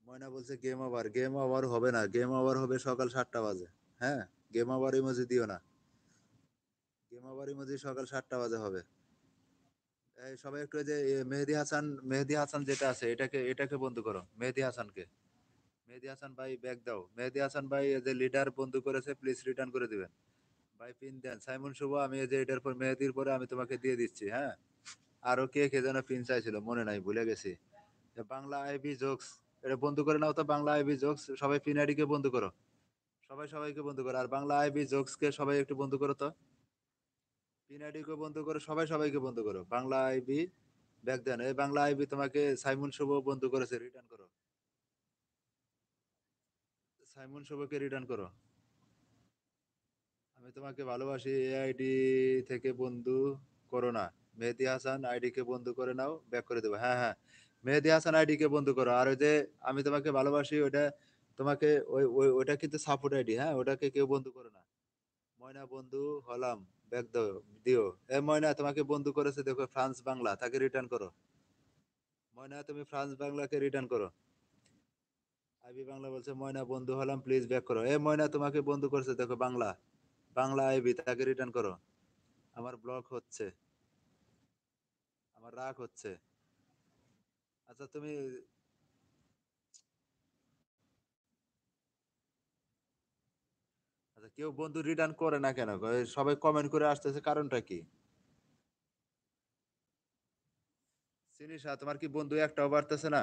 ময়না বলছে game over, game over হবে না, গেম ওভার হবে সকাল 7টা বাজে। হ্যাঁ, গেম ওভার ইমোজি দিও না, গেম ওভার ইমোজি সকাল 7টা বাজে হবে। এই সবাই একটু এই যে মেহেদী হাসান, মেহেদী হাসান যেটা আছে এটাকে এটাকে বন্ধু করো, মেহেদী হাসানকে। মেহেদী হাসান ভাই ব্যাগ দাও, মেহেদী হাসান ভাই এই যে লিডার বন্ধু করেছে, প্লিজ রিটার্ন করে দিবেন। ভাই পিন দেন সাইমন শুভ, আমি এই যে এটার পর মেহেদির পরে আমি তোমাকে দিয়ে দিচ্ছি। হ্যাঁ, আরো কে কে যেন পিন চাইছিল মনে নাই, ভুলে গেছি। বাংলা আইবি জোকস, এটা বন্ধ করে নাও তো, বাংলা আইবি জোকস সবাই পিন আইডি কে বন্ধ করো, সবাই সবাইকে বন্ধ করো, আর বাংলা আইবি জোকস কে সবাই একটু বন্ধ করো তো, পিন আইডি কে বন্ধ করো, সবাই সবাইকে বন্ধ করো, বাংলা আইবি ব্যাক দেন। এই বাংলা আইবি তোমাকে সাইমন শুভ বন্ধ করেছে, রিটার্ন করো, সাইমন শুভকে রিটার্ন করো। আমি তোমাকে ভালোবাসি এই আইডি থেকে বন্ধু করো না। মেহেদী হাসান আইডি কে বন্ধ করে নাও, ব্যাক করে দেবো। হ্যাঁ হ্যাঁ, মেহেদী হাসান আইডি কে বন্ধ করো। আর ওই যে আমি তোমাকে ভালোবাসি ওটা, তোমাকে ওটা কিন্তু সাপোর্ট আইডি, হ্যাঁ ওটাকে কেউ বন্ধ করো না। ময়না বন্ধু হলাম, ব্যাক দাও, দিও। এ ময়না তোমাকে বন্ধু করেছে দেখো ফ্রান্স বাংলা, তাকে রিটার্ন করো। ময়না তুমি ফ্রান্স বাংলাকে রিটার্ন করো। আইবি বাংলা বলছে ময়না বন্ধু হলাম, প্লিজ ব্যাক করো। এ ময়না তোমাকে বন্ধু করেছে দেখো বাংলা, বাংলা আইবি, তাকে রিটার্ন করো। আমার ব্লক হচ্ছে, আমার রাগ হচ্ছে। আচ্ছা তুমি, আচ্ছা কেউ বন্ধু রিটার্ন করে না কেন, সবাই কমেন্ট করে আসতেছে, কারণটা কি? সিনিশা তোমার কি বন্ধু একটাও বাড়তেছে না?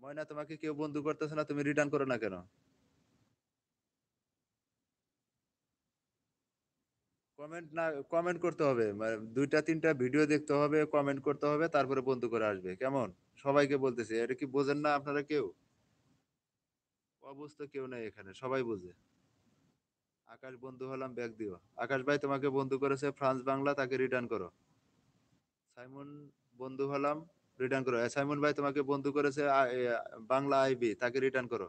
ময়না তোমাকে কেউ বন্ধু করতেছে না, তুমি রিটার্ন করো না কেন? কমেন্ট না, কমেন্ট করতে হবে, মানে দুইটা তিনটা ভিডিও দেখতে হবে, কমেন্ট করতে হবে, তারপরে বন্ধু করে আসবে, কেমন? সবাইকে বলতেছি, এটা কি বোঝেন না আপনারা কেউ? অবস্থা কেউ নাই এখানে, সবাই বুঝে। আকাশ বন্ধু হলাম, ব্যাগ দিও। আকাশ ভাই তোমাকে বন্ধু করেছে ফ্রান্স বাংলা, তাকে রিটার্ন করো। সাইমন বন্ধু হলাম, রিটার্ন করো। সাইমন ভাই তোমাকে বন্ধু করেছে বাংলা আইবি, তাকে রিটার্ন করো।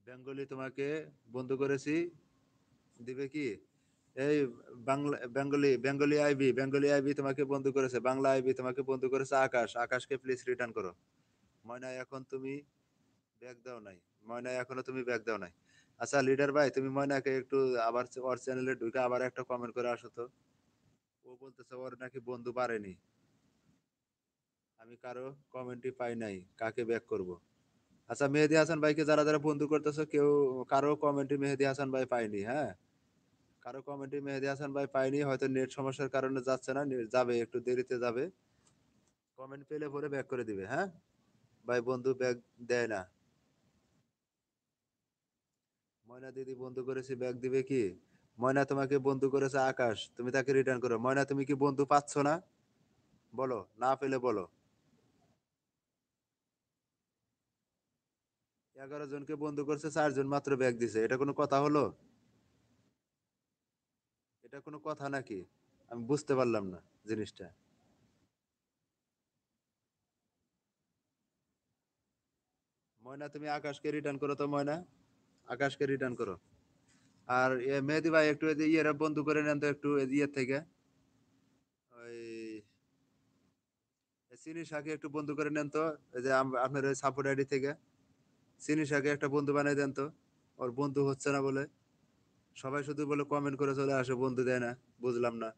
বেঙ্গলি তোমাকে বন্ধু করেছি, দিবে কি? এই Bangla Bengali, Bengali IB, Bengali IB তোমাকে বন্ধু করেছে, বাংলা আইবি তোমাকে বন্ধু করেছে আকাশ, আকাশকে প্লিজ রিটার্ন করো। ময়না এখন তুমি ব্যাগ দাও নাই, ময়না এখনো তুমি ব্যাগ দাও নাই। আচ্ছা লিডার ভাই তুমি ময়নাকে একটু আবার ওর চ্যানেলে ঢুকে আবার একটা কমেন্ট করে আসো তো। ও বলতেছে ওর নাকি বন্ধু বাড়েনি, আমি কারো কমেন্টই পাই নাই, কাকে ব্যাক করব? আচ্ছা মেহেদী হাসান ভাইকে যারা যারা বন্ধু করতেছো, কেউ কারো কমেন্টে মেহেদী হাসান ভাই পাইনি। হ্যাঁ, কারো কমেন্টে মেহেদী হাসান ভাই পাইনি, হয়তো নেট সমস্যার কারণে যাচ্ছে না, যাবে একটু দেরিতে যাবে। কমেন্ট পেলে পরে ব্যাক করে দিবে। হ্যাঁ ভাই, বন্ধু ব্যাক দেয় না। ময়না দিদি বন্ধু করেছি, ব্যাক দিবে কি? ময়না তোমাকে বন্ধু করেছে আকাশ, তুমি তাকে রিটার্ন করো। ময়না তুমি কি বন্ধু পাচ্ছ না? বলো, না পেলে বলো। 11 জনকে বন্ধু করছে, 4 জন মাত্র ব্যাক দিছে, এটা কোনো কথা হলো? এটা কোনো কথা নাকি? আমি বুঝতে পারলাম না জিনিসটা। ময়না তুমি আকাশকে রিটার্ন করো তো, ময়না আকাশকে রিটার্ন করো। আর মেহেদি ভাই একটু এই যে ইয়েরা বন্ধু করে নেন তো, একটু এই যে ইয়ের থেকে, ওই সিনিশাকে একটু বন্ধু করে নেন তো, এই যে আপনার ওই সাপোর্ট আইডি থেকে সিনিশাকে একটা বন্ধু বানাই দেন তো, ওর বন্ধু হচ্ছে না বলে। সবাই শুধু বলে কমেন্ট করে চলে আসে, বন্ধু দেয় না, বুঝলাম না।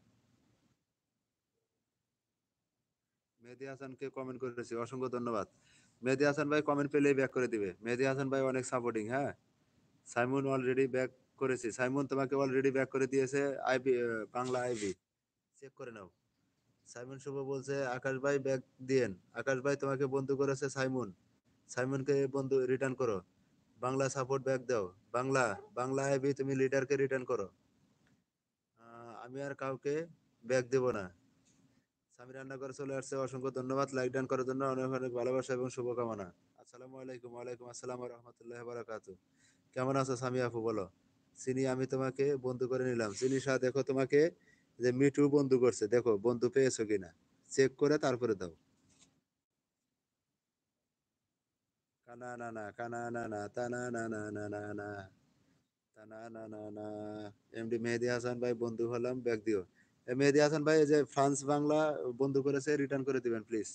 মেহেদি হাসানকে কমেন্ট করেছি, অসংখ্য ধন্যবাদ। মেহেদি হাসান ভাই কমেন্ট পেলেই ব্যাক করে দিবে, মেহেদি হাসান ভাই অনেক সাপোর্টিং। হ্যাঁ, সাইমন অলরেডি ব্যাক করেছি, সাইমন তোমাকে অলরেডি ব্যাক করে দিয়েছে। আইবি, বাংলা আইবি চেক করে নাও। সাইমন শুভ বলছে আকাশ ভাই ব্যাক দিয়েন, আকাশ ভাই তোমাকে বন্ধু করেছে সাইমন, সাইমনকে বন্ধু রিটার্ন করো। বাংলা সাপোর্ট ব্যাক দাও। বাংলা, বাংলা আইবি তুমি লিডারকে রিটার্ন করো। আমি আর কাউকে ব্যাক দেব না। সামি রান্না করে চলে আসছে, অসংখ্য ধন্যবাদ লাইক ডান করার জন্য, অনেক অনেক ভালোবাসা এবং শুভকামনা। আসসালামু আলাইকুম। ওয়ালাইকুম আসসালাম ওয়া রাহমাতুল্লাহি ওয়া বারাকাতুহু। কেমন আছো সামি আপু বলো? চিনি আমি তোমাকে বন্ধু করে নিলাম। চিনি শাহ দেখো তোমাকে যে মিঠু বন্ধু করছে, দেখো বন্ধু পেয়েছো কিনা, চেক করে তারপরে দাও। কানা না না, কানা না না, তানা না না না না না, তানা না না না। এমডি মেহেদী হাসান ভাই বন্ধু হলাম, ব্যাগ দিও। মেহেদী হাসান ভাই এই যে ফ্রান্স বাংলা বন্ধু করেছে, রিটার্ন করে দিবেন প্লিজ।